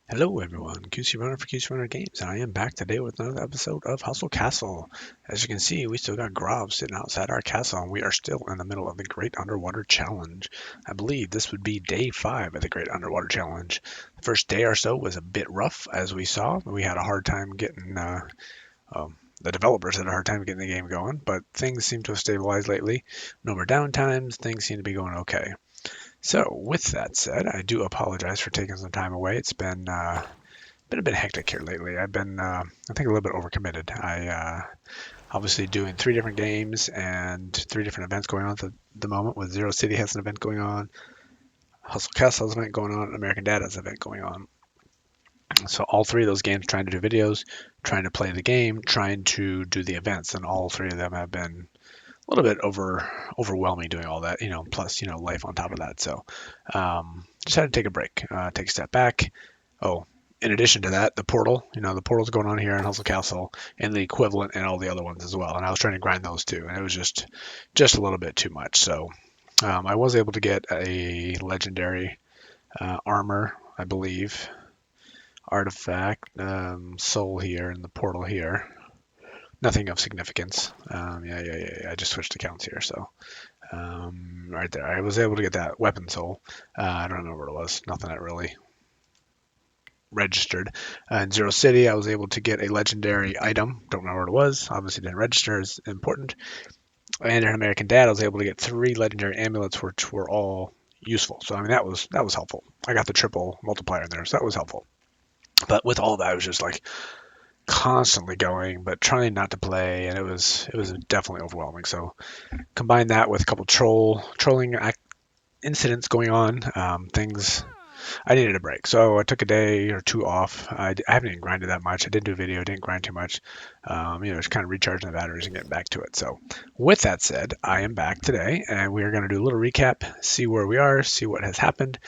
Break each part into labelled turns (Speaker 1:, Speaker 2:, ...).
Speaker 1: Hello everyone, QC Runner for QC Runner Games, and I am back today with another episode of Hustle Castle. As you can see, we still got Grob sitting outside our castle, and we are still in the middle of the Great Underwater Challenge. I believe this would be day 5 of the Great Underwater Challenge. The first day or so was a bit rough, as we saw. We had a hard time getting, the developers had a hard time getting the game going, but things seem to have stabilized lately. No more downtimes, things seem to be going okay. So, with that said, I do apologize for taking some time away. It's been a bit hectic here lately. I've been, I think, a little bit overcommitted. Obviously doing 3 different games and 3 different events going on at the moment. With Zero City has an event going on, Hustle Castle has an event going on, and American Dad has an event going on. So all 3 of those games, trying to do videos, trying to play the game, trying to do the events, and all 3 of them have been a little bit overwhelming doing all that. Plus life on top of that. So just had to take a break, take a step back. Oh, in addition to that, the portal, the portal's going on here in Hustle Castle, and the equivalent in all the other ones as well. And I was trying to grind those too, and it was just a little bit too much. So I was able to get a legendary armor, I believe, artifact, soul here in the portal here. Nothing of significance. Yeah. I just switched accounts here, so right there, I was able to get that weapon soul. I don't remember what it was. Nothing that really registered. In Zero City, I was able to get a legendary item. Don't remember what it was. Obviously, didn't register as important. And in American Dad, I was able to get 3 legendary amulets, which were all useful. So I mean, that was helpful. I got the triple multiplier in there, so that was helpful. But with all that, I was just like constantly going, but trying not to play, and it was definitely overwhelming. So combine that with a couple trolling incidents going on, things I needed a break, so I took a day or 2 off. I haven't even grinded that much. I didn't do a video, didn't grind too much. Just kind of recharging the batteries and getting back to it. So, with that said, I am back today, and we are going to do a little recap, see where we are, see what has happened,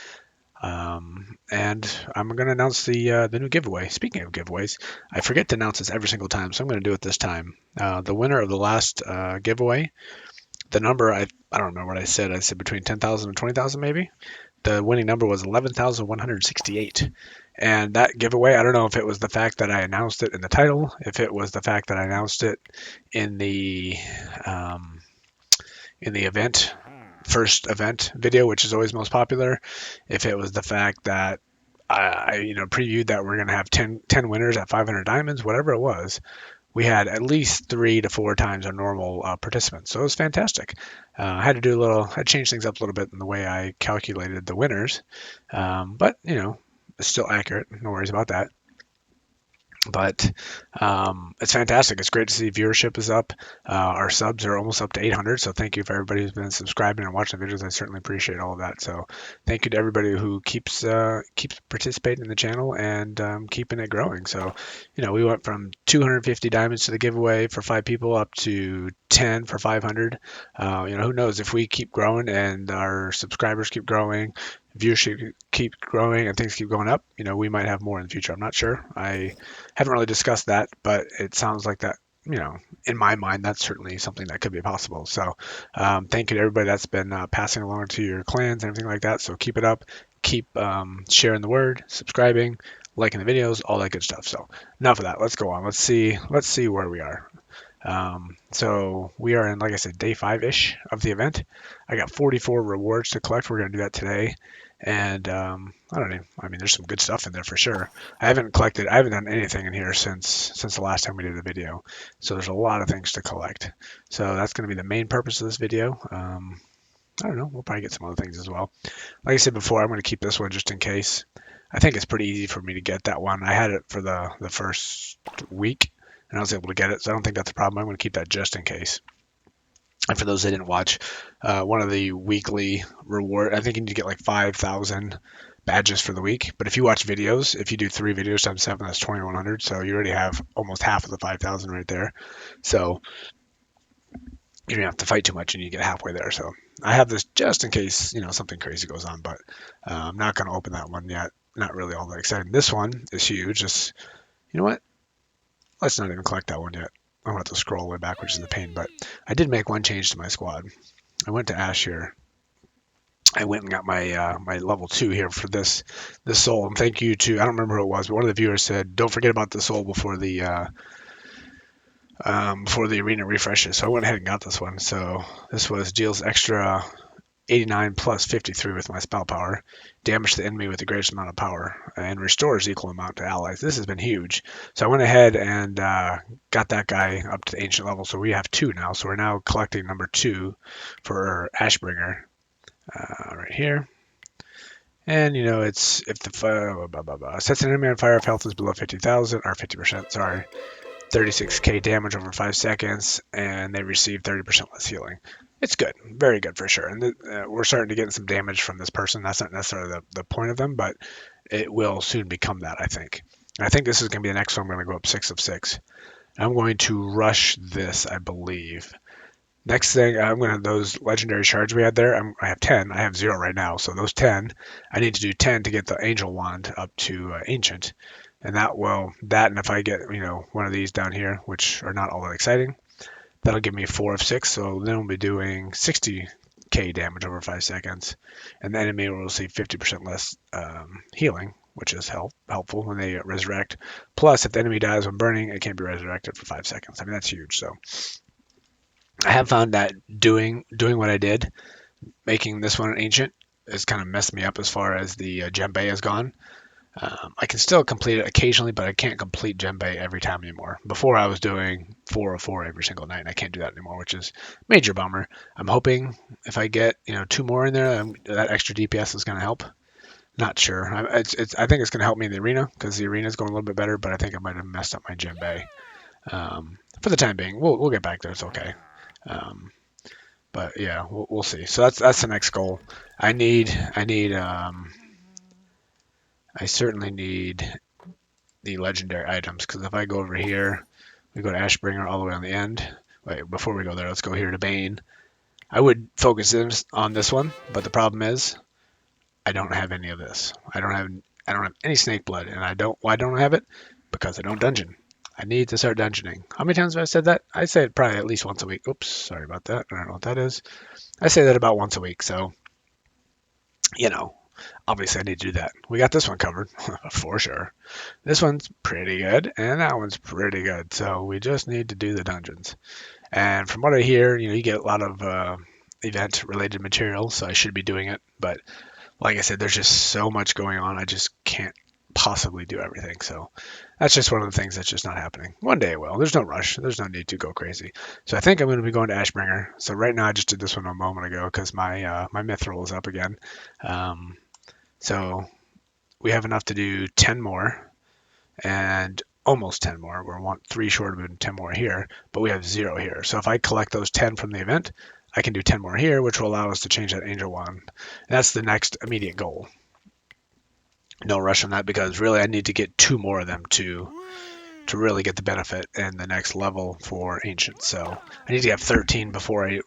Speaker 1: and I'm going to announce the new giveaway. Speaking of giveaways, I forget to announce this every single time, so I'm going to do it this time. The winner of the last giveaway, the number I don't remember what I said. I said between 10,000 and 20,000 maybe. The winning number was 11,168. And that giveaway, I don't know if it was the fact that I announced it in the title, if it was the fact that I announced it in the um, event, first event video, which is always most popular, if it was the fact that I previewed that we're going to have 10 winners at 500 diamonds, whatever it was. We had at least 3 to 4 times our normal participants, so it was fantastic. I had to do I changed things up a little bit in the way I calculated the winners, but it's still accurate. No worries about that. But it's fantastic. It's great to see viewership is up. Our subs are almost up to 800. So thank you for everybody who's been subscribing and watching the videos. I certainly appreciate all of that. So thank you to everybody who keeps participating in the channel and keeping it growing. So we went from 250 diamonds to the giveaway for 5 people up to 10 for 500. Who knows if we keep growing and our subscribers keep growing, viewership keep growing, and things keep going up. We might have more in the future. I'm not sure. I haven't really discussed that, but it sounds like that, in my mind, that's certainly something that could be possible. So thank you to everybody that's been passing along to your clans and everything like that. So keep it up. Keep sharing the word, subscribing, liking the videos, all that good stuff. So enough of that. Let's go on. Let's see where we are. So we are in, like I said, day 5-ish of the event. I got 44 rewards to collect. We're going to do that today. And I don't know. I mean, there's some good stuff in there for sure. I haven't done anything in here since the last time we did the video. So there's a lot of things to collect. So that's going to be the main purpose of this video. I don't know. We'll probably get some other things as well. Like I said before, I'm going to keep this one just in case. I think it's pretty easy for me to get that one. I had it for the first week, and I was able to get it. So I don't think that's a problem. I'm going to keep that just in case. And for those that didn't watch, one of the weekly reward, I think you need to get like 5,000 badges for the week. But if you watch videos, if you do 3 videos times 7, that's 2,100. So you already have almost half of the 5,000 right there. So you don't have to fight too much and you get halfway there. So I have this just in case, something crazy goes on, but I'm not going to open that one yet. Not really all that exciting. This one is huge. Just, you know what? Let's not even collect that one yet. I'm going to have to scroll way back, which is the pain, but I did make one change to my squad. I went to Ash here, I went and got my level 2 here for this soul. And thank you to, I don't remember who it was, but one of the viewers said, don't forget about the soul before the arena refreshes. So I went ahead and got this one. So this was deals extra 89 plus 53 with my spell power, damage the enemy with the greatest amount of power, and restores equal amount to allies. This has been huge. So I went ahead and got that guy up to the ancient level. So we have 2 now. So we're now collecting number 2 for Ashbringer right here. And it's if the sets an enemy on fire if health is below 50,000 or 50%, sorry, 36k damage over 5 seconds, and they receive 30% less healing. It's good, very good for sure. And we're starting to get some damage from this person. That's not necessarily the point of them, but it will soon become that, I think. And I think this is going to be the next one. I'm going to go up 6 of 6. I'm going to rush this, I believe. Next thing, I'm going to, those legendary shards we had there, I have 10. I have 0 right now. So those 10, I need to do 10 to get the angel wand up to ancient. And and if I get, one of these down here, which are not all that exciting, that'll give me 4 of 6. So then we'll be doing 60k damage over 5 seconds. And the enemy will receive 50% less healing, which is helpful when they resurrect. Plus, if the enemy dies when burning, it can't be resurrected for 5 seconds. I mean, that's huge. So I have found that doing what I did, making this one an ancient, has kind of messed me up as far as the djembe has gone. I can still complete it occasionally, but I can't complete djembe every time anymore. Before I was doing 4 of 4 every single night, and I can't do that anymore, which is major bummer. I'm hoping if I get 2 more in there, that extra DPS is going to help. Not sure. I think it's going to help me in the arena because the arena is going a little bit better, but I think I might have messed up my djembe. For the time being, we'll get back there. It's okay. But yeah, we'll see. So that's the next goal. I certainly need the legendary items because if I go over here, we go to Ashbringer all the way on the end. Wait, before we go there, let's go here to Bane. I would focus on this one, but the problem is I don't have any of this. I don't have any snake blood, and why don't I have it? Because I don't dungeon. I need to start dungeoning. How many times have I said that? I say it probably at least once a week. Oops, sorry about that. I don't know what that is. I say that about once a week, so obviously I need to do that. We got this one covered for sure. This one's pretty good, and that one's pretty good. So we just need to do the dungeons. And from what I hear, you get a lot of event-related material, so I should be doing it. But like I said, there's just so much going on. I just can't possibly do everything. So that's just one of the things that's just not happening. One day it will. There's no rush. There's no need to go crazy. So I think I'm going to be going to Ashbringer. So right now I just did this one a moment ago because my mithril is up again. So we have enough to do 10 more and almost 10 more. We want 3 short of 10 more here, but we have 0 here. So if I collect those 10 from the event, I can do 10 more here, which will allow us to change that angel wand. That's the next immediate goal. No rush on that because really I need to get 2 more of them to really get the benefit in the next level for ancient. So I need to have 13 before I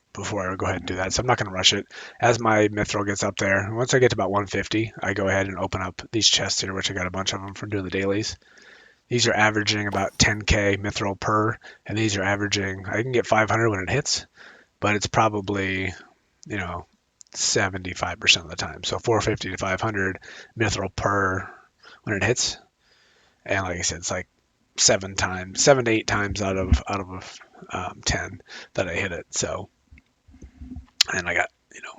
Speaker 1: go ahead and do that. So I'm not going to rush it. As my mithril gets up there, once I get to about 150, I go ahead and open up these chests here, which I got a bunch of them from doing the dailies. These are averaging about 10k mithril per, and these are averaging, I can get 500 when it hits, but it's probably 75% of the time. So 450 to 500 mithril per when it hits. And like I said, it's like 7 to 8 times out of 10 that I hit it. So, and I got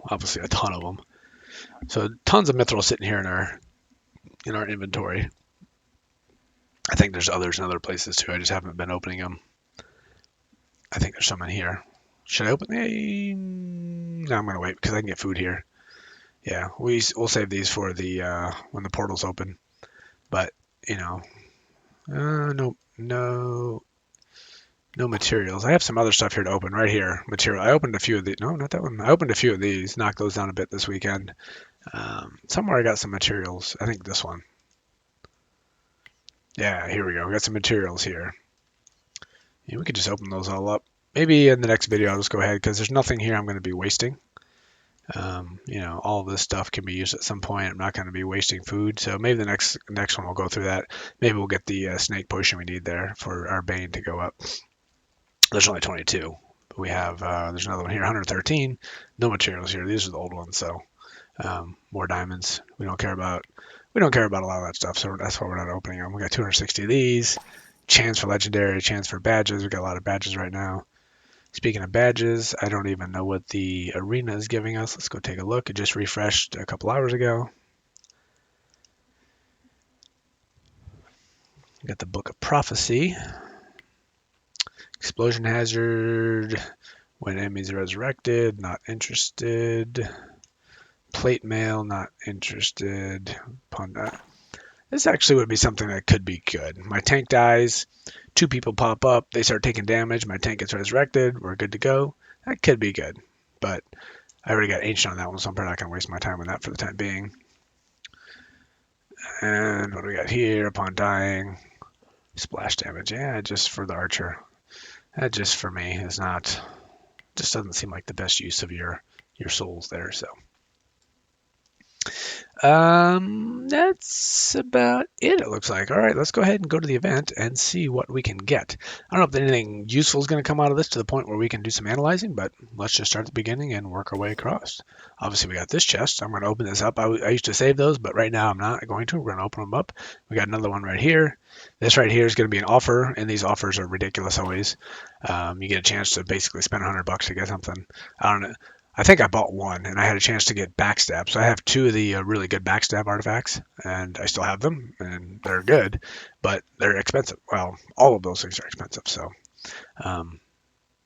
Speaker 1: obviously a ton of them. So tons of mithril sitting here in our inventory. I think there's others in other places too. I just haven't been opening them. I think there's some in here. Should I open? No, I'm gonna wait because I can get food here. Yeah, we'll save these for the when the portal's open. But no materials. I have some other stuff here to open right here. Material. I opened a few of these. No, not that one. I opened a few of these. Knocked those down a bit this weekend. Somewhere I got some materials. I think this one. Yeah, here we go. We got some materials here. Yeah, we could just open those all up. Maybe in the next video I'll just go ahead because there's nothing here I'm going to be wasting. All this stuff can be used at some point. I'm not going to be wasting food, so maybe the next one we'll go through that. Maybe we'll get the snake potion we need there for our Bane to go up. There's only 22. But we have there's another one here, 113. No materials here. These are the old ones, so More diamonds. We don't care about a lot of that stuff, so that's why we're not opening them. We got 260 of these. Chance for legendary, chance for badges. We got a lot of badges right now. Speaking of badges, I don't even know what the arena is giving us. Let's go take a look. It just refreshed a couple hours ago. We got the Book of Prophecy. Explosion hazard. When enemies are resurrected, not interested. Plate mail, not interested. Upon that. This actually would be something that could be good. My tank dies, two people pop up, they start taking damage, my tank gets resurrected, we're good to go. That could be good, but I already got ancient on that one, so I'm probably not going to waste my time on that for the time being. And what do we got here? Upon dying, splash damage. Yeah, just for the archer. That just for me is not, just doesn't seem like the best use of your souls there, so. That's about it looks like. All right, let's go ahead and go to the event and see what we can get. I don't know if anything useful is going to come out of this to the point where we can do some analyzing, but let's just start at the beginning and work our way across. Obviously, we got this chest. I'm going to open this up. I used to save those, but right now I'm not going to. We're going to open them up. We got another one right here. This right here is going to be an offer, and these offers are ridiculous always. You get a chance to basically spend $100 to get something. I don't know. I think I bought one, and I had a chance to get backstab. So I have two of the really good backstab artifacts, and I still have them, and they're good, but they're expensive. Well, all of those things are expensive, so um,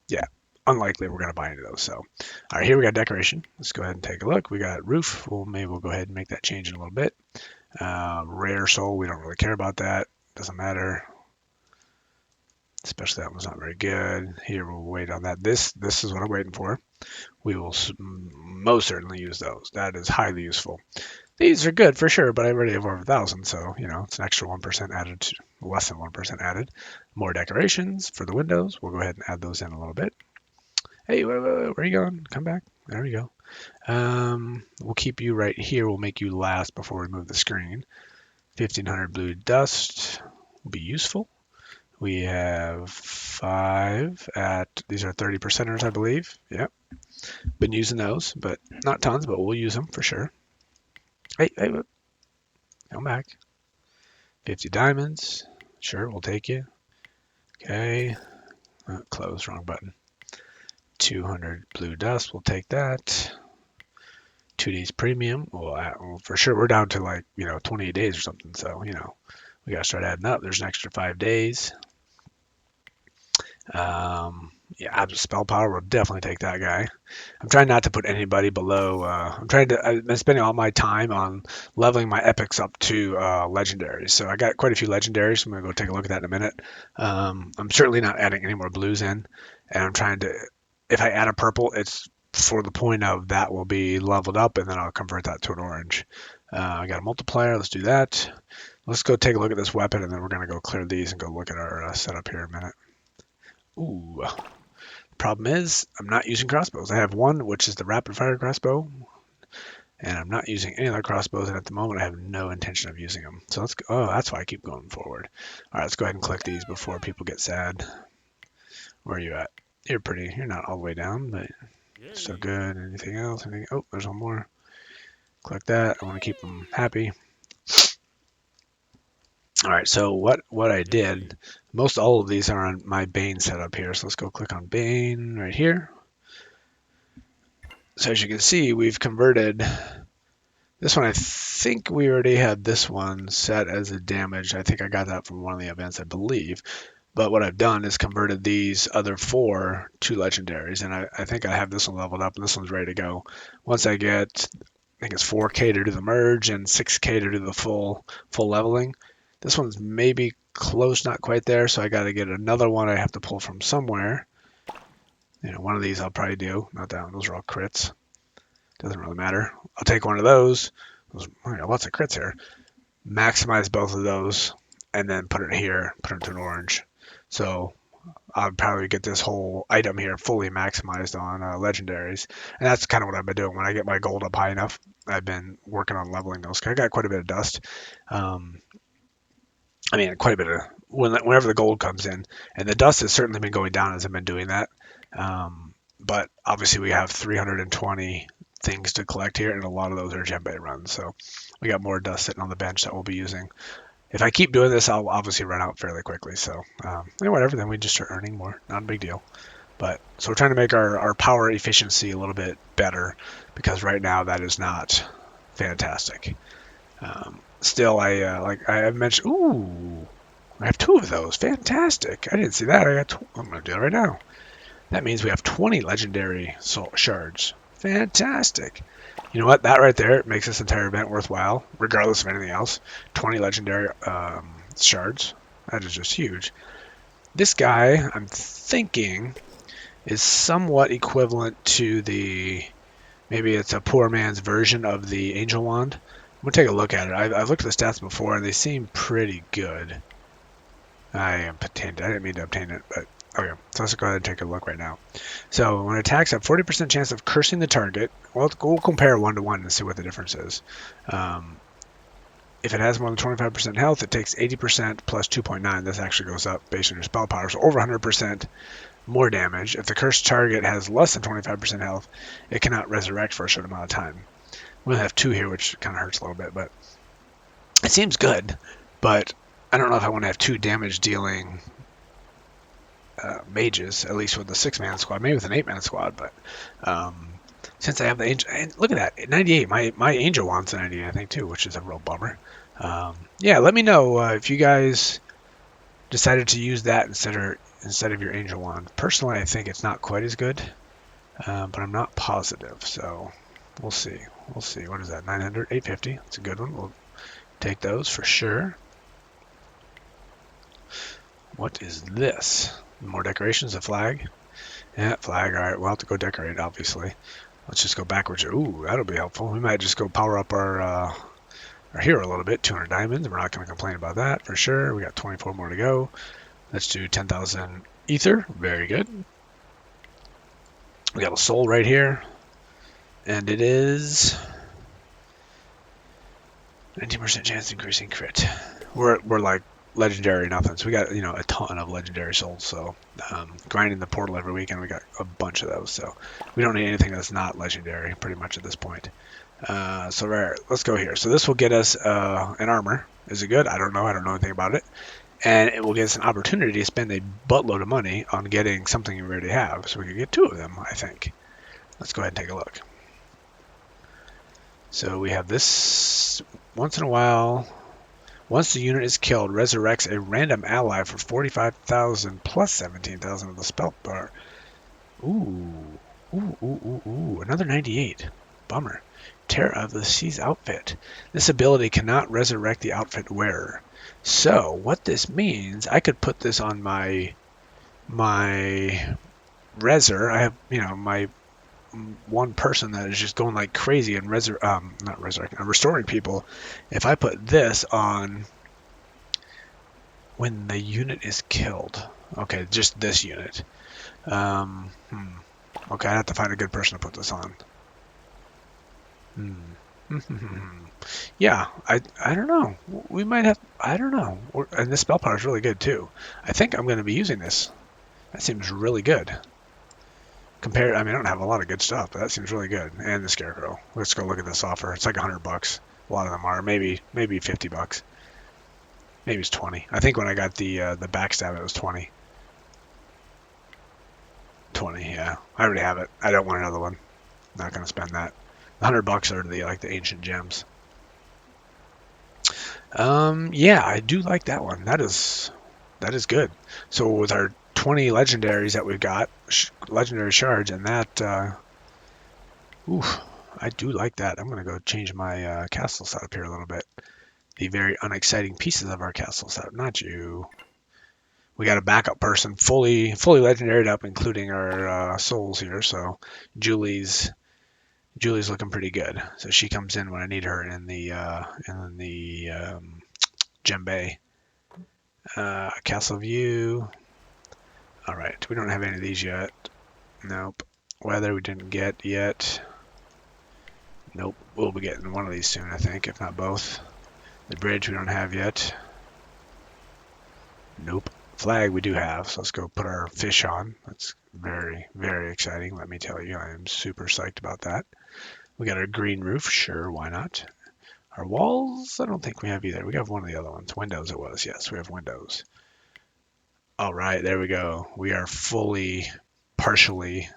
Speaker 1: yeah, unlikely we're going to buy any of those. So, all right, here we got decoration. Let's go ahead and take a look. We got roof. Maybe we'll go ahead and make that change in a little bit. Rare soul, we don't really care about that. Doesn't matter. Especially that one's not very good. Here, we'll wait on that. This is what I'm waiting for. We will most certainly use those. That is highly useful. These are good for sure, but I already have over 1,000, so it's an extra 1% added, less than 1% added. More decorations for the windows. We'll go ahead and add those in a little bit. Hey, where are you going? Come back. There we go. We'll keep you right here. We'll make you last before we move the screen. 1,500 blue dust will be useful. We have 5 at, these are 30 percenters, I believe. Yep. Been using those, but not tons, but we'll use them for sure. Hey, come back. 50 diamonds. Sure, we'll take you. Okay. Close, wrong button. 200 blue dust, we'll take that. 2 days premium. Well, for sure, we're down to like, 28 days or something, so, we got to start adding up. There's an extra 5 days. Yeah, spell power will definitely take that guy. I'm trying not to put anybody below. I've been spending all my time on leveling my epics up to legendaries. So I got quite a few legendaries. I'm gonna go take a look at that in a minute. I'm certainly not adding any more blues in, and I'm trying to. If I add a purple, it's for the point of that will be leveled up, and then I'll convert that to an orange. I got a multiplier. Let's do that. Let's go take a look at this weapon, and then we're gonna go clear these and go look at our setup here in a minute. Ooh. Problem is, I'm not using crossbows. I have one, which is the rapid fire crossbow, and I'm not using any other crossbows, and at the moment I have no intention of using them. So let's go. Oh, that's why I keep going forward. All right, let's go ahead and click these before people get sad. Where are you at? You're not all the way down, but still good. Anything else? Oh, there's one more. Click that. I want to keep them happy. All right, so what I did, most all of these are on my Bane setup here. So let's go click on Bane right here. So as you can see, we've converted this one. I think we already had this one set as a damage. I think I got that from one of the events, I believe. But what I've done is converted these other 4 to legendaries, and I think I have this one leveled up, and this one's ready to go. Once I get, I think it's 4K to do the merge and 6K to do the full leveling. This one's maybe close, not quite there, so I got to get another one I have to pull from somewhere. One of these I'll probably do. Not that one. Those are all crits. Doesn't really matter. I'll take one of those. Lots of crits here. Maximize both of those, and then put it here. Put it to an orange. So I'll probably get this whole item here fully maximized on legendaries, and that's kind of what I've been doing. When I get my gold up high enough, I've been working on leveling those. I got quite a bit of dust. Quite a bit of whenever the gold comes in, and the dust has certainly been going down as I've been doing that. But obviously we have 320 things to collect here, and a lot of those are Djembe runs. So we got more dust sitting on the bench that we'll be using. If I keep doing this, I'll obviously run out fairly quickly. So whatever, then we just start earning more. Not a big deal. But so we're trying to make our power efficiency a little bit better because right now that is not fantastic. Still, like I mentioned, ooh, I have 2 of those. Fantastic. I didn't see that. I'm going to do it right now. That means we have 20 legendary soul shards. Fantastic. You know what? That right there makes this entire event worthwhile, regardless of anything else. 20 legendary shards. That is just huge. This guy, I'm thinking, is somewhat equivalent to maybe it's a poor man's version of the Angel Wand. I'm going to take a look at it. I've looked at the stats before, and they seem pretty good. I obtained it. I didn't mean to obtain it, but okay. So let's go ahead and take a look right now. So when attacks have 40% chance of cursing the target, well, we'll compare 1-to-1 and see what the difference is. If it has more than 25% health, it takes 80% plus 2.9. This actually goes up based on your spell power, so over 100% more damage. If the cursed target has less than 25% health, it cannot resurrect for a short amount of time. We'll have 2 here, which kind of hurts a little bit, but it seems good. But I don't know if I want to have 2 damage dealing mages, at least with the 6-man squad, maybe with an 8-man squad, but since I have the angel, and look at that, 98, my angel wand's a 98, I think, too, which is a real bummer. Yeah, let me know if you guys decided to use that instead of your angel wand. Personally, I think it's not quite as good, but I'm not positive, so we'll see. We'll see. What is that? 900, 850. It's a good one. We'll take those for sure. What is this? More decorations, a flag. Yeah, flag. All right, we'll have to go decorate, obviously. Let's just go backwards. Ooh, that'll be helpful. We might just go power up our hero a little bit. 200 diamonds. We're not going to complain about that for sure. We got 24 more to go. Let's do 10,000 ether. Very good. We got a soul right here. And it is 19% chance increasing crit. We're like legendary nothing. So we got, a ton of legendary souls. So grinding the portal every weekend, we got a bunch of those. So we don't need anything that's not legendary pretty much at this point. So rare. Let's go here. So this will get us an armor. Is it good? I don't know. I don't know anything about it. And it will give us an opportunity to spend a buttload of money on getting something we already have. So we could get 2 of them, I think. Let's go ahead and take a look. So we have this once in a while. Once the unit is killed, resurrects a random ally for 45,000 plus 17,000 of the spell bar. Ooh. Another 98. Bummer. Terror of the Seas outfit. This ability cannot resurrect the outfit wearer. So what this means, I could put this on my Reser. I have, my one person that is just going like crazy and not resurrecting, restoring people. If I put this on when the unit is killed, okay, just this unit. Okay, I have to find a good person to put this on. Yeah, I don't know. We might have. I don't know. And this spell power is really good too. I think I'm going to be using this. That seems really good. I don't have a lot of good stuff, but that seems really good. And the scarecrow. Let's go look at this offer. It's like $100. A lot of them are. Maybe $50. Maybe it's 20. I think when I got the backstab, it was 20. 20, yeah. I already have it. I don't want another one. Not gonna spend that. $100 are the ancient gems. Yeah, I do like that one. That is good. So with our 20 legendaries that we've got, legendary shards, and that, I do like that. I'm gonna go change my castle setup here a little bit. The very unexciting pieces of our castle setup, not you. We got a backup person, fully legendaried up, including our souls here. So Julie's looking pretty good. So she comes in when I need her in the Djembe. Castle view. All right, we don't have any of these yet. Nope. Weather we didn't get yet. Nope. We'll be getting one of these soon, I think, if not both. The bridge we don't have yet. Nope. Flag we do have, so let's go put our fish on. That's very, very exciting, let me tell you. I am super psyched about that. We got our green roof. Sure, why not? Our walls, I don't think we have either. We have one of the other ones. Windows it was. Yes, we have windows. All right, there we go. We are fully, partially,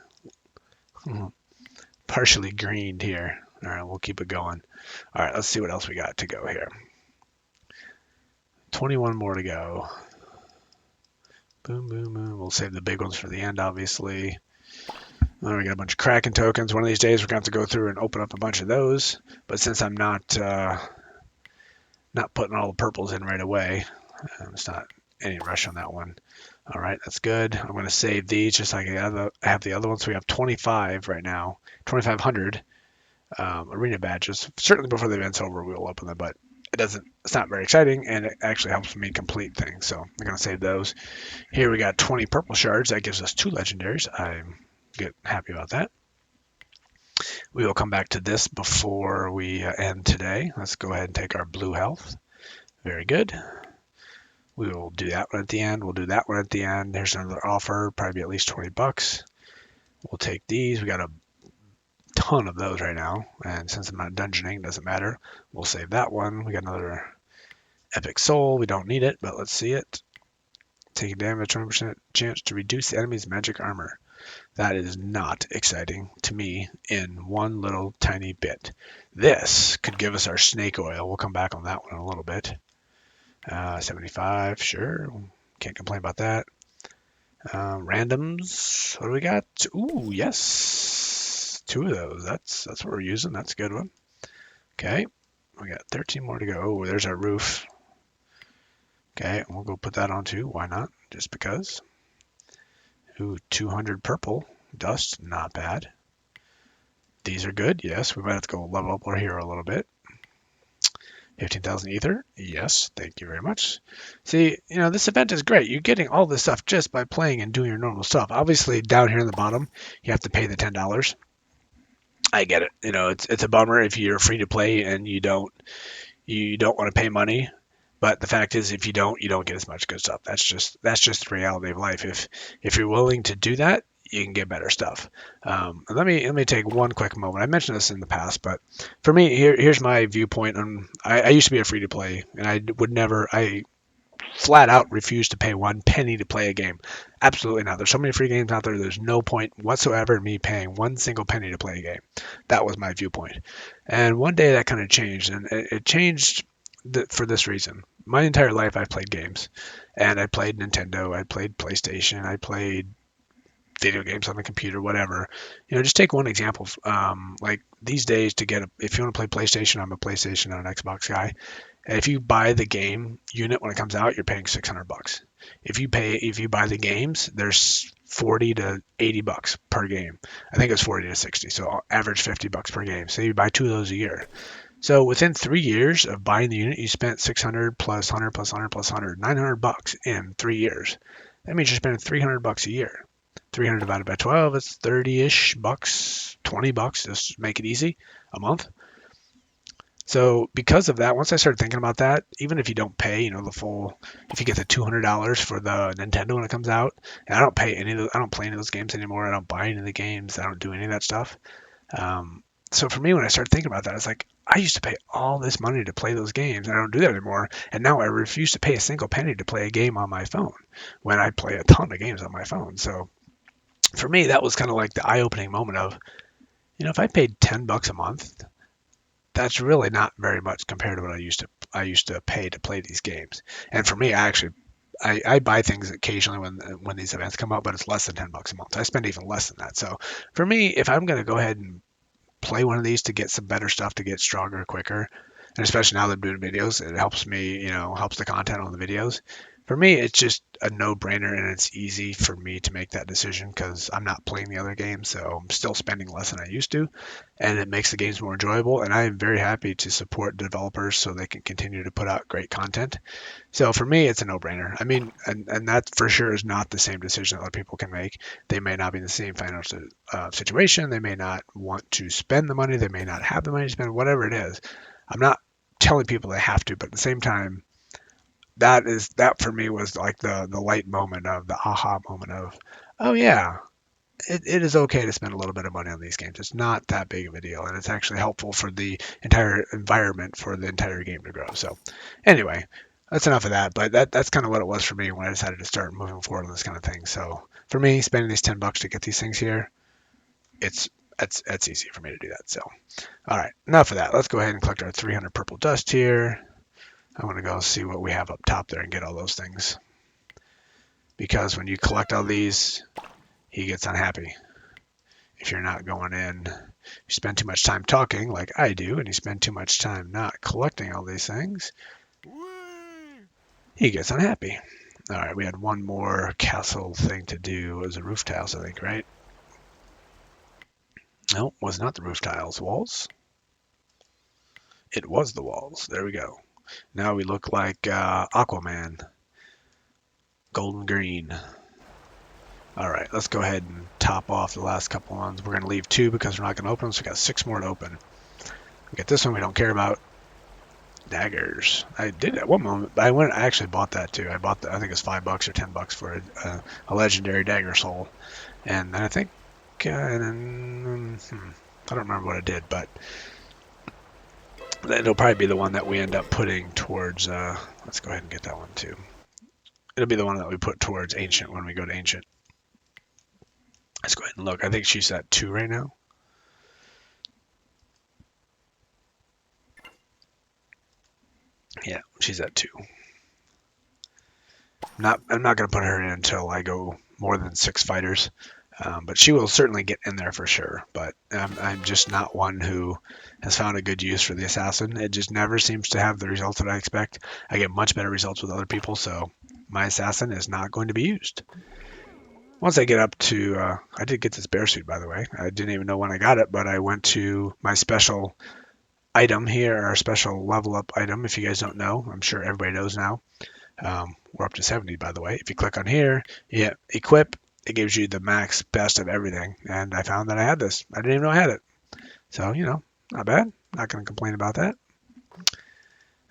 Speaker 1: partially greened here. All right, we'll keep it going. All right, let's see what else we got to go here. 21 more to go. Boom, boom, boom. We'll save the big ones for the end, obviously. Then we got a bunch of Kraken tokens. One of these days, we're going to have to go through and open up a bunch of those. But since I'm not putting all the purples in right away, it's not any rush on that one. All right, that's good. I'm going to save these just like I have the other ones. So we have 25 right now, 2,500 arena badges. Certainly before the event's over, we'll open them, but it's not very exciting, and it actually helps me complete things. So I'm going to save those. Here we got 20 purple shards. That gives us 2 legendaries. I'm happy about that. We will come back to this before we end today. Let's go ahead and take our blue health. Very good. We will do that one at the end. We'll do that one at the end. There's another offer, probably at least 20 bucks. We'll take these. We got a ton of those right now, and since I'm not dungeoning, it doesn't matter. We'll save that one. We got another epic soul. We don't need it, but let's see it. Taking damage, 20% chance to reduce the enemy's magic armor. That is not exciting to me in one little tiny bit. This could give us our snake oil. We'll come back on that one in a little bit. 75, sure. Can't complain about that. Randoms, what do we got? Ooh, yes. 2 of those. That's what we're using. That's a good one. Okay. We got 13 more to go. Oh, there's our roof. Okay, we'll go put that on too. Why not? Just because. Ooh, 200 purple. Dust, not bad. These are good. Yes, we might have to go level up our hero a little bit. 15,000 ether. Yes, thank you very much. See, this event is great. You're getting all this stuff just by playing and doing your normal stuff. Obviously, down here in the bottom, you have to pay the $10. I get it. It's a bummer if you're free to play and you don't want to pay money. But the fact is, if you don't get as much good stuff. That's just the reality of life. If you're willing to do that, you can get better stuff. Let me take one quick moment. I mentioned this in the past, but for me, here's my viewpoint on. I used to be a free to play, and I flat out refuse to pay 1 penny to play a game. Absolutely not. There's so many free games out there. There's no point whatsoever in me paying 1 single penny to play a game. That was my viewpoint. And one day that kind of changed, and it changed for this reason. My entire life I've played games, and I played Nintendo, I played PlayStation, I played video games on the computer, whatever. Just take one example. Like these days, if you want to play PlayStation, I'm a PlayStation and an Xbox guy. And if you buy the game unit when it comes out, you're paying $600. If you buy the games, there's 40 to 80 bucks per game. I think it's 40 to 60, so I'll average 50 bucks per game. So you buy 2 of those a year. So within 3 years of buying the unit, you spent 600 plus 100 plus 100 plus 100, 900 bucks in 3 years. That means you're spending 300 bucks a year. 300 divided by 12 is 30-ish bucks, 20 bucks, just make it easy, a month. So because of that, once I started thinking about that, even if you don't pay, the full, if you get the $200 for the Nintendo when it comes out, and I don't play any of those games anymore. I don't buy any of the games. I don't do any of that stuff. So for me, when I started thinking about that, it's like, I used to pay all this money to play those games, and I don't do that anymore. And now I refuse to pay a single penny to play a game on my phone when I play a ton of games on my phone. So for me, that was kind of like the eye-opening moment of, if I paid 10 bucks a month, that's really not very much compared to what I used to pay to play these games. And for me, I buy things occasionally when these events come up, but it's less than 10 bucks a month. I spend even less than that. So for me, if I'm going to go ahead and play one of these to get some better stuff, to get stronger quicker, and especially now that I'm doing videos, it helps me, helps the content on the videos. For me, it's just a no-brainer, and it's easy for me to make that decision because I'm not playing the other games, so I'm still spending less than I used to, and it makes the games more enjoyable, and I am very happy to support developers so they can continue to put out great content. So for me, it's a no-brainer. I mean, and that for sure is not the same decision that other people can make. They may not be in the same financial situation. They may not want to spend the money. They may not have the money to spend, whatever it is. I'm not telling people they have to, but at the same time, that for me was like the light moment of the aha moment of, oh yeah, it is okay to spend a little bit of money on these games. It's not that big of a deal, and it's actually helpful for the entire environment for the entire game to grow. So, anyway, that's enough of that. But that's kind of what it was for me when I decided to start moving forward on this kind of thing. So, for me, spending these $10 to get these things here, it's that's easy for me to do that. So, all right, enough of that. Let's go ahead and collect our 300 purple dust here. I want to go see what we have up top there and get all those things. Because when you collect all these, he gets unhappy. If you're not going in, you spend too much time talking like I do, and you spend too much time not collecting all these things, he gets unhappy. All right, we had one more castle thing to do. It was the roof tiles, I think, right? No, it was not the roof tiles. Walls? It was the walls. There we go. Now we look like Aquaman. Golden green. All right, let's go ahead and top off the last couple ones. We're going to leave 2 because we're not going to open them, so we got 6 more to open. We got this one we don't care about. Daggers. I did at one moment. I actually bought that too. I bought I think it's $5 or $10 for a legendary dagger soul, and then I think I don't remember what I did, but it'll probably be the one that we end up putting towards. Let's go ahead and get that one too. It'll be the one that we put towards ancient when we go to ancient. Let's go ahead and look. I think she's at 2 right now. Yeah, she's at 2. I'm not going to put her in until I go more than 6 fighters, but she will certainly get in there for sure. But I'm just not one who has found a good use for the assassin. It just never seems to have the results that I expect. I get much better results with other people, so my assassin is not going to be used. Once I get up to, I did get this bear suit, by the way. I didn't even know when I got it, but I went to my special item here, our special level up item. If you guys don't know, I'm sure everybody knows now. We're up to 70, by the way. If you click on here, yeah, equip, it gives you the max best of everything. And I found that I had this. I didn't even know I had it. So, not bad. Not going to complain about that.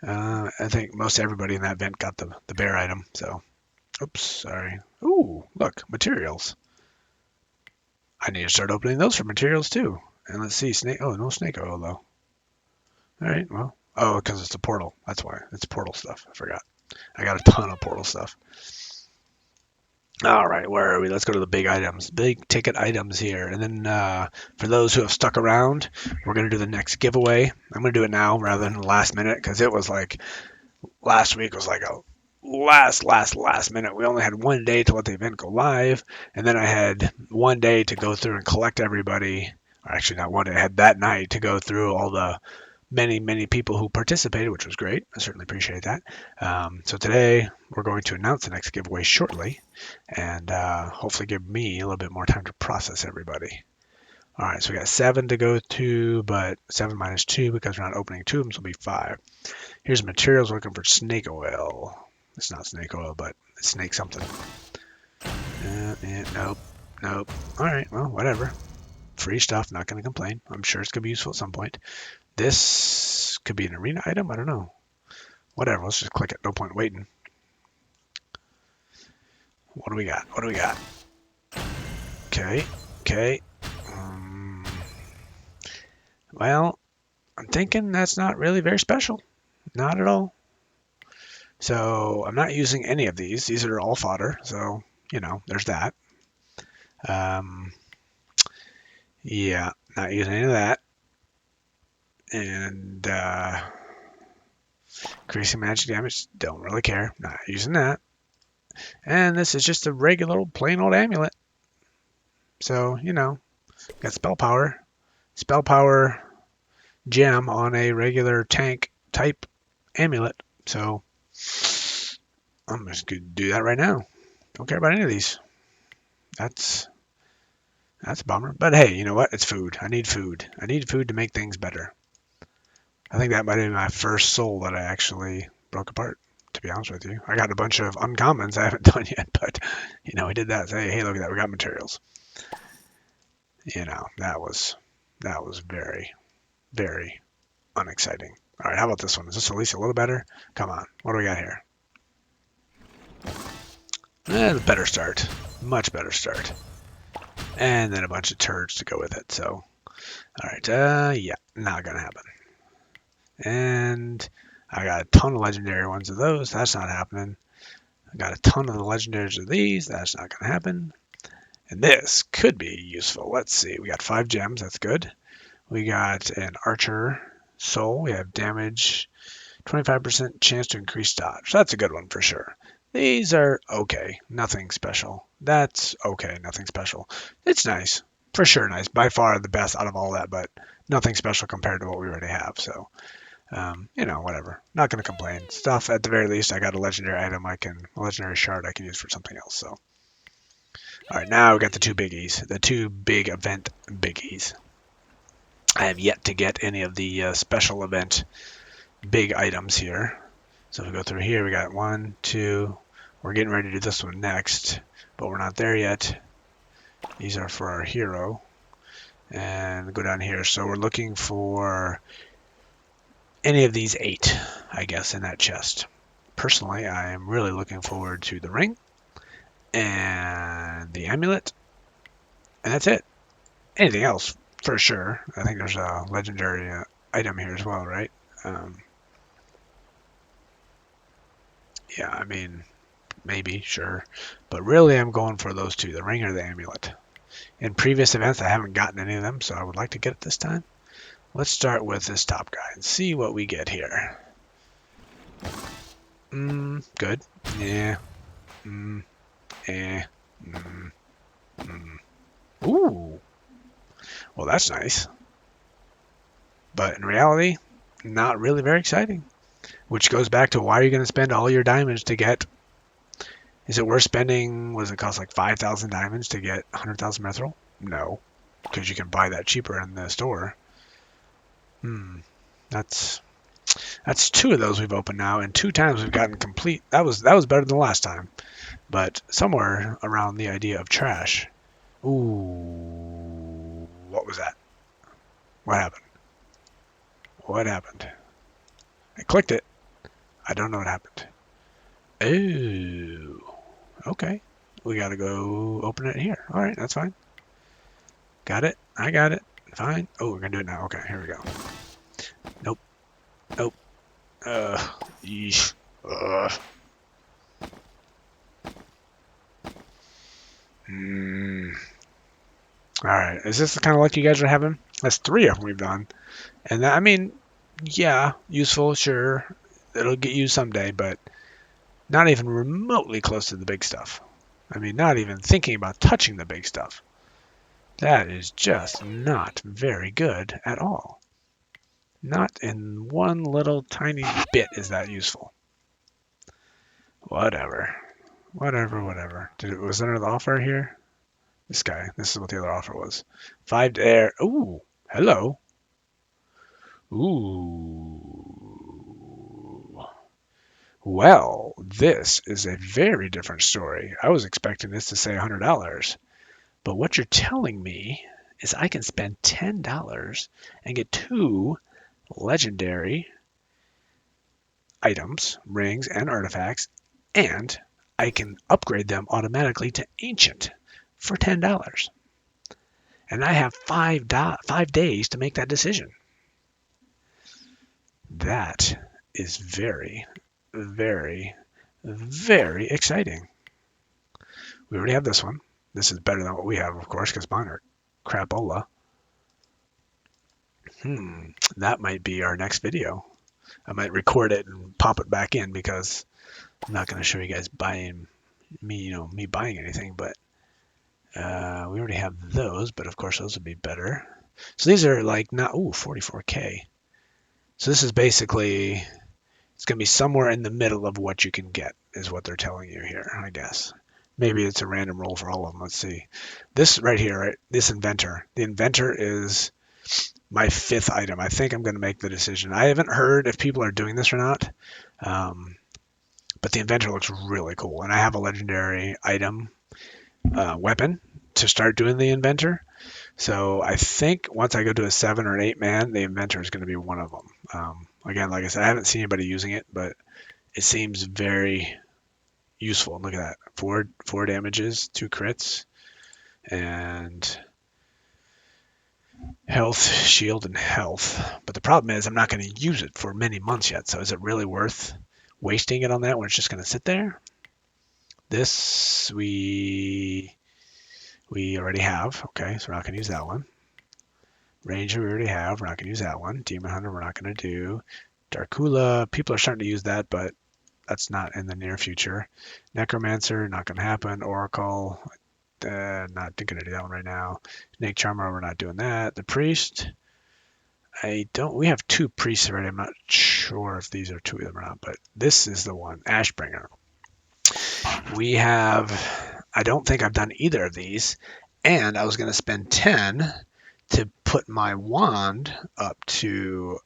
Speaker 1: I think most everybody in that event got the bear item. So, oops, sorry. Ooh, look, materials. I need to start opening those for materials too. And let's see, snake. Oh, no snake oil though. All right, well, because it's a portal. That's why. It's portal stuff. I forgot. I got a ton of portal stuff. All right, where are we? Let's go to the big items, big ticket items here. And then for those who have stuck around, we're going to do the next giveaway. I'm going to do it now rather than the last minute because it was like last week was like a last minute. We only had 1 day to let the event go live, and then I had 1 day to go through and collect everybody. Or actually, not 1 day. I had that night to go through all the many people who participated, which was great. I certainly appreciate that. So today we're going to announce the next giveaway shortly, and hopefully give me a little bit more time to process everybody. All right, so we got 7 to go to, but 7 minus 2 because we're not opening 2 of them, so it'll be 5. Here's materials. We're looking for snake oil. It's not snake oil, but it's snake something. Nope. All right, well, whatever. Free stuff. Not going to complain. I'm sure it's going to be useful at some point. This could be an arena item. I don't know. Whatever. Let's just click it. No point waiting. What do we got? Okay. Well, I'm thinking that's not really very special. Not at all. So I'm not using any of these. These are all fodder. So, there's that. Yeah, not using any of that. And increasing magic damage, don't really care. Not using that. And this is just a regular plain old amulet. So, got spell power. Spell power gem on a regular tank type amulet. So I'm just going to do that right now. Don't care about any of these. That's a bummer. But hey, you know what? It's food. I need food. I need food to make things better. I think that might be my first soul that I actually broke apart, to be honest with you. I got a bunch of uncommons I haven't done yet, but, we did that. Say, hey, look at that. We got materials. That was very, very unexciting. All right, how about this one? Is this at least a little better? Come on. What do we got here? A better start. Much better start. and then a bunch of turds to go with it. So, all right, yeah, not gonna happen. And I got a ton of legendary ones of those. That's not happening. I got a ton of the legendaries of these. That's not gonna happen. And this could be useful. Let's see. We got 5 gems. That's good. We got an archer soul. We have damage, 25% chance to increase dodge. That's a good one for sure. These are okay. Nothing special. That's okay. Nothing special. It's nice. For sure nice. By far the best out of all that, but nothing special compared to what we already have. So, whatever. Not going to complain. Stuff, at the very least, I got a legendary item a legendary shard I can use for something else. So, all right, now we got the two biggies. The two big event biggies. I have yet to get any of the special event big items here. So if we go through here, we got 1, 2. We're getting ready to do this one next, but we're not there yet. These are for our hero. And go down here. So we're looking for any of these 8, I guess, in that chest. Personally, I am really looking forward to the ring and the amulet, and that's it. Anything else, for sure. I think there's a legendary item here as well, right? Yeah, I mean, maybe, sure. But really, I'm going for those two, the ring or the amulet. In previous events, I haven't gotten any of them, so I would like to get it this time. Let's start with this top guy and see what we get here. Good. Yeah. Eh. Ooh. Well, that's nice. But in reality, not really very exciting. Which goes back to why are you going to spend all your diamonds to get... Is it worth spending, what does it cost, like 5,000 diamonds to get 100,000 mithril? No, because you can buy that cheaper in the store. That's 2 of those we've opened now, and 2 times we've gotten complete. That was better than the last time, but somewhere around the idea of trash. Ooh, what was that? What happened? What happened? I clicked it. I don't know what happened. Oh, okay. We gotta go open it here. All right, that's fine. Got it. I got it. Fine. Oh, we're gonna do it now. Okay, here we go. Nope. Nope. Yeesh. All right. Is this the kind of luck you guys are having? That's 3 of them we've done. And that, I mean, yeah, useful, sure. It'll get used someday, but not even remotely close to the big stuff. I mean, not even thinking about touching the big stuff. That is just not very good at all. Not in one little tiny bit is that useful. Whatever. Whatever. Was there another offer here? This guy. This is what the other offer was. 5 air. Ooh. Hello. Ooh. Well, this is a very different story. I was expecting this to say $100. But what you're telling me is I can spend $10 and get 2 legendary items, rings, and artifacts, and I can upgrade them automatically to ancient for $10. And I have 5 days to make that decision. That is very, very, very exciting. We already have this one. This is better than what we have, of course, because mine are crapola. That might be our next video. I might record it and pop it back in because I'm not going to show you guys buying me buying anything, but we already have those, but of course those would be better. So these are like not 44k. So this is basically, it's going to be somewhere in the middle of what you can get is what they're telling you here, I guess. Maybe it's a random roll for all of them. Let's see. This right here, right? This inventor. The inventor is my 5th item. I think I'm going to make the decision. I haven't heard if people are doing this or not, but the inventor looks really cool. And I have a legendary item weapon to start doing the inventor. So I think once I go to a 7 or an 8 man, the inventor is going to be one of them. Again, like I said, I haven't seen anybody using it, but it seems very useful. Look at that. 4 damages, 2 crits. and health, shield, and health. But the problem is I'm not going to use it for many months yet. So is it really worth wasting it on that when it's just going to sit there? This we already have. Okay, so we're not going to use that one. Ranger we already have. We're not going to use that one. Demon Hunter we're not going to do. Darkula, people are starting to use that, but that's not in the near future. Necromancer, not going to happen. Oracle, not going to do that one right now. Snake Charmer, we're not doing that. The Priest, we have two priests already. I'm not sure if these are two of them or not, but this is the one, Ashbringer. We have, I don't think I've done either of these, and I was going to spend 10 to put my wand up to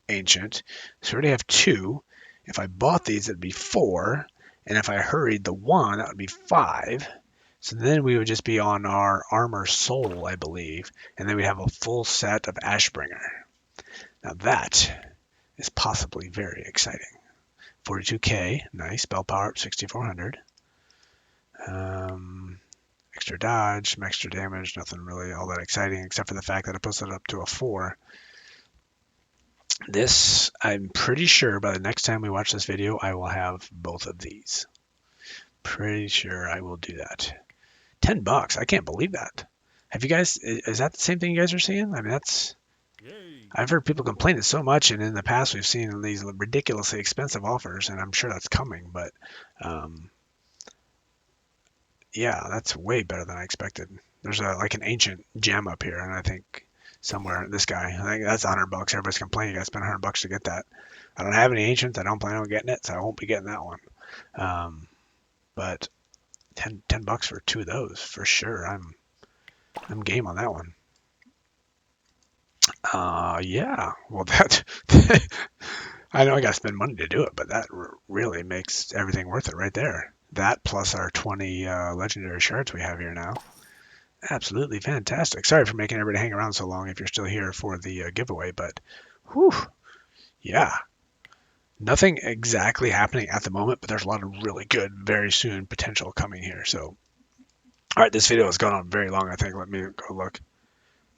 Speaker 1: ancient. So I already have 2. If I bought these, it'd be 4, and if I hurried the 1, that would be 5. So then we would just be on our armor soul, I believe, and then we'd have a full set of Ashbringer. Now that is possibly very exciting. 42k, nice. Spell power up 6400. Extra dodge, some extra damage, nothing really all that exciting except for the fact that it puts it up to a 4. This, I'm pretty sure by the next time we watch this video, I will have both of these. Pretty sure I will do that. $10, I can't believe that. Have you guys, is that the same thing you guys are seeing? I mean, I've heard people complain it so much, and in the past we've seen these ridiculously expensive offers, and I'm sure that's coming, but yeah, that's way better than I expected. There's like an ancient gem up here, and I think somewhere this guy, I think that's $100. Everybody's complaining you got to spend $100 to get that. I don't have any ancients. I don't plan on getting it, so I won't be getting that one. But $10 for 2 of those for sure. I'm game on that one. Yeah. Well, that I know I got to spend money to do it, but that really makes everything worth it right there. That plus our 20 legendary shards we have here now. Absolutely fantastic. Sorry for making everybody hang around so long if you're still here for the giveaway, but whew, yeah. Nothing exactly happening at the moment, but there's a lot of really good, very soon potential coming here. So, all right, this video has gone on very long, I think. Let me go look.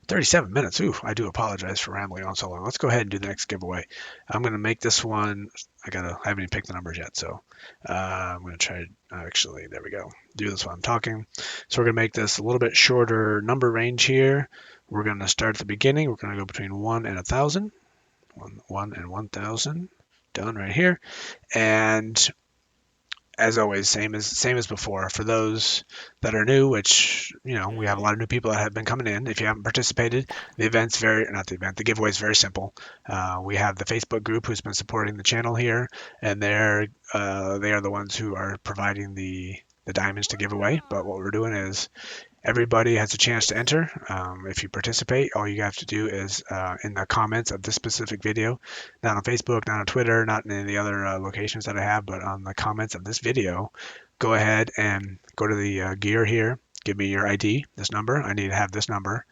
Speaker 1: 37 minutes. Ooh, I do apologize for rambling on so long. Let's go ahead and do the next giveaway. I'm going to make this one. I haven't even picked the numbers yet, so I'm going to try. Actually, there we go. Do this while I'm talking. So we're going to make this a little bit shorter number range here. We're going to start at the beginning. We're going to go between 1 and 1,000. 1 and 1,000. Done right here. And as always, same as before. For those that are new, which we have a lot of new people that have been coming in. If you haven't participated, the giveaway is very simple. We have the Facebook group who's been supporting the channel here, and they are the ones who are providing the diamonds to give away. But what we're doing is everybody has a chance to enter. If you participate, all you have to do is in the comments of this specific video, not on Facebook, not on Twitter, not in any of the other locations that I have, but on the comments of this video, go ahead and go to the gear here. Give me your ID, this number. I need to have this number,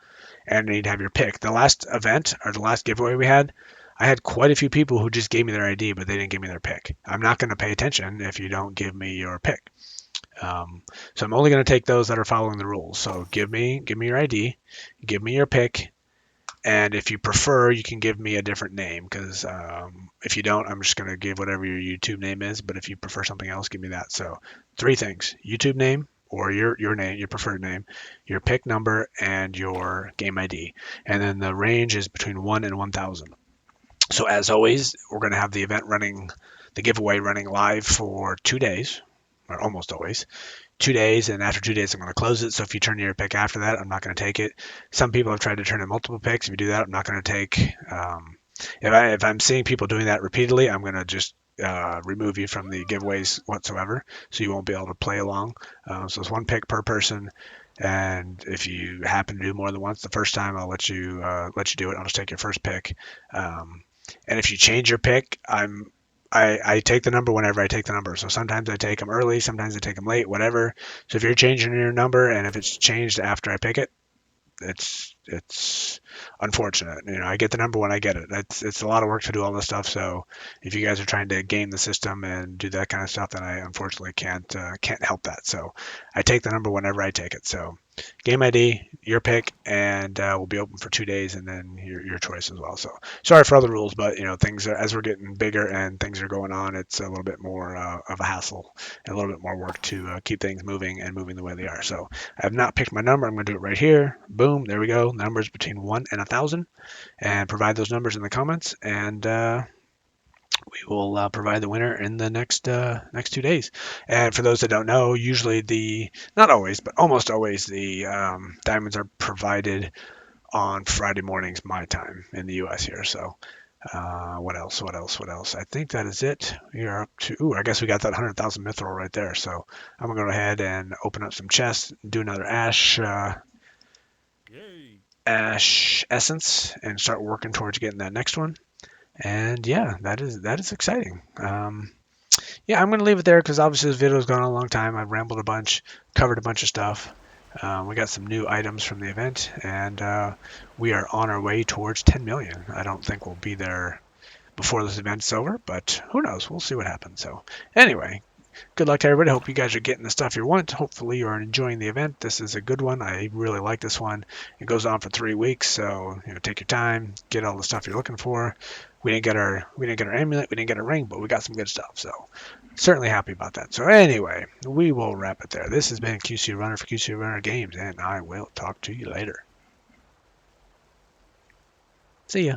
Speaker 1: and I need to have your pick. The last event or the last giveaway we had, I had quite a few people who just gave me their ID, but they didn't give me their pick. I'm not going to pay attention if you don't give me your pick. So I'm only going to take those that are following the rules. So give me your ID, give me your pick, and if you prefer, you can give me a different name, because if you don't, I'm just going to give whatever your YouTube name is. But if you prefer something else, give me that. So 3 things: YouTube name, or your name, your preferred name, your pick number, and your game ID. And then the range is between 1 and 1,000. So as always, we're going to have the giveaway running live for 2 days, or almost always. 2 days, and after 2 days I'm going to close it. So if you turn your pick after that, I'm not going to take it. Some people have tried to turn in multiple picks. If you do that, I'm not going to take. If I'm seeing people doing that repeatedly, I'm going to just remove you from the giveaways whatsoever, so you won't be able to play along. So it's 1 pick per person, and if you happen to do more than once the first time, I'll let you do it. I'll just take your first pick, and if you change your pick, I take the number whenever I take the number. So sometimes I take them early, sometimes I take them late, whatever. So if you're changing your number and if it's changed after I pick it, it's unfortunate. I get the number when I get it. It's a lot of work to do all this stuff. So if you guys are trying to game the system and do that kind of stuff, then I unfortunately can't help that. So I take the number whenever I take it. So game ID, your pick, and we'll be open for 2 days, and then your choice as well. So sorry for other rules, but things are, as we're getting bigger and things are going on, it's a little bit more of a hassle and a little bit more work to keep things moving and moving the way they are. So I have not picked my number. I'm going to do it right here. Boom, there we go. Numbers between 1 and 1,000, and provide those numbers in the comments, and we will provide the winner in the next 2 days. And for those that don't know, usually not always, but almost always the diamonds are provided on Friday mornings my time in the U.S. here. So what else? What else? What else? I think that is it. We are up to. Ooh, I guess we got that 100,000 mithril right there. So I'm gonna go ahead and open up some chests, do another
Speaker 2: Yay!
Speaker 1: ash essence, and start working towards getting that next one. And yeah, that is exciting. Yeah, I'm going to leave it there because obviously this video's gone on a long time. I've rambled a bunch, covered a bunch of stuff. We got some new items from the event, and we are on our way towards 10 million. I don't think we'll be there before this event's over, but who knows? We'll see what happens. So, anyway, good luck to everybody. Hope you guys are getting the stuff you want. Hopefully, you are enjoying the event. This is a good one. I really like this one. It goes on for 3 weeks, so take your time, get all the stuff you're looking for. We didn't get our amulet, we didn't get a ring, but we got some good stuff. So certainly happy about that. So anyway, we will wrap it there. This has been QC Runner for QC Runner Games, and I will talk to you later. See ya.